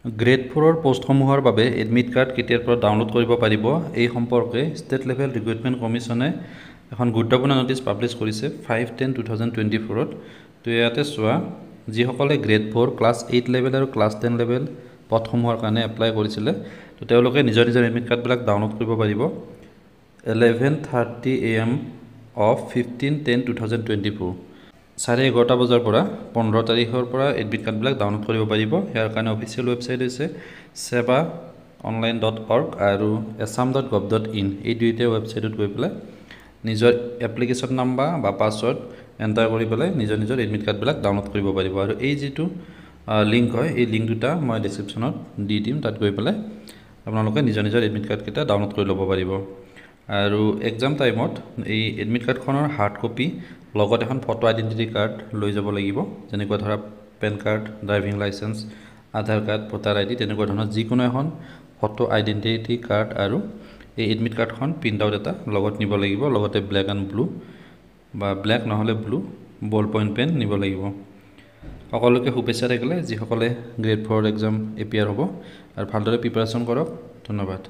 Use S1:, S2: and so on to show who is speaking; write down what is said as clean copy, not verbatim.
S1: grade 4 পোষ্টসমূহৰ বাবে admit card কেতিয়াৰ পৰা ডাউনলোড কৰিব পাৰিব এই সম্পৰ্কে ষ্টেট লেভেল ৰিক্ৰুটমেণ্ট কমিশ্যনে এখন গুৰুত্বপূৰ্ণ নটিছ পাব্লিছ কৰিছে 5-10-2024 তো ইয়াতে চোৱা যিসকলে গ্ৰেড 4 ক্লাছ 8 লেভেল আৰু ক্লাছ 10 লেভেল পদসমূহৰ কাৰণে এপ্লাই কৰিছিলে তো তেওঁলোকে নিজৰ এডমিট কাৰ্ডবিলাক ডাউনলোড কৰিব পাৰিব 11:30 AM of 15-10-2024 11:30 বজাৰ পৰা 15 তাৰিখৰ পৰা এডমিট কাৰ্ডবিলাক ডাউনলোড কৰিব পাৰিব ইয়াৰ কাৰণে অফিচিয়েল ৱেবছাইট হৈছে sebaonline.org আৰু assam.gov.in এই দুইটা ৱেবছাইটত গৈ পেলাই নিজৰ এপ্লিকেশ্যন নাম্বাৰ বা পাছৱৰ্ড এণ্টাৰ কৰি পেলাই নিজৰ এডমিট কাৰ্ডবিলাক ডাউনলোড কৰিব পাৰিব আৰু এই যেটো লিংক হয় এই লিংক দুটা মই ডেসক্ৰিপচনত দি দিম তাত গৈ পেলাই আপোনালোকে নিজৰ এডমিট কাৰ্ড কেইটা ডাউনলোড কৰি ল'ব পাৰিব আৰু এক্সাম টাইমত এই এডমিট কাৰ্ডখনৰ হাৰ্ড কপি লগত এখন ফটো আইডেন্টিটি কাৰ্ড লৈ যাব লাগিব যেনেকৈ ধৰা পেন কাৰ্ড ড্ৰাইভিং লাইসেন্স আধাৰ কাৰ্ড ভোটাৰ আইডি তেনেকুৱা ধৰণৰ যিকোনো এখন ফটো আইডেন্টিটি কাৰ্ড আৰু এই এডমিট কাৰ্ডখন প্ৰিন্ট আউট এটা লগত নিব লাগিব লগতে ব্ল্যাক এণ্ড ব্লু বা ব্ল্যাক নহলে ব্লু বল পইণ্ট পেন নিব লাগিব সকলোকে শুভেচ্ছা থাকিলে যিসকলে গ্ৰেড 4 এক্সাম এপিয়াৰ হ'ব আৰু ভালদৰে প্ৰিপাৰেচন কৰক ধন্যবাদ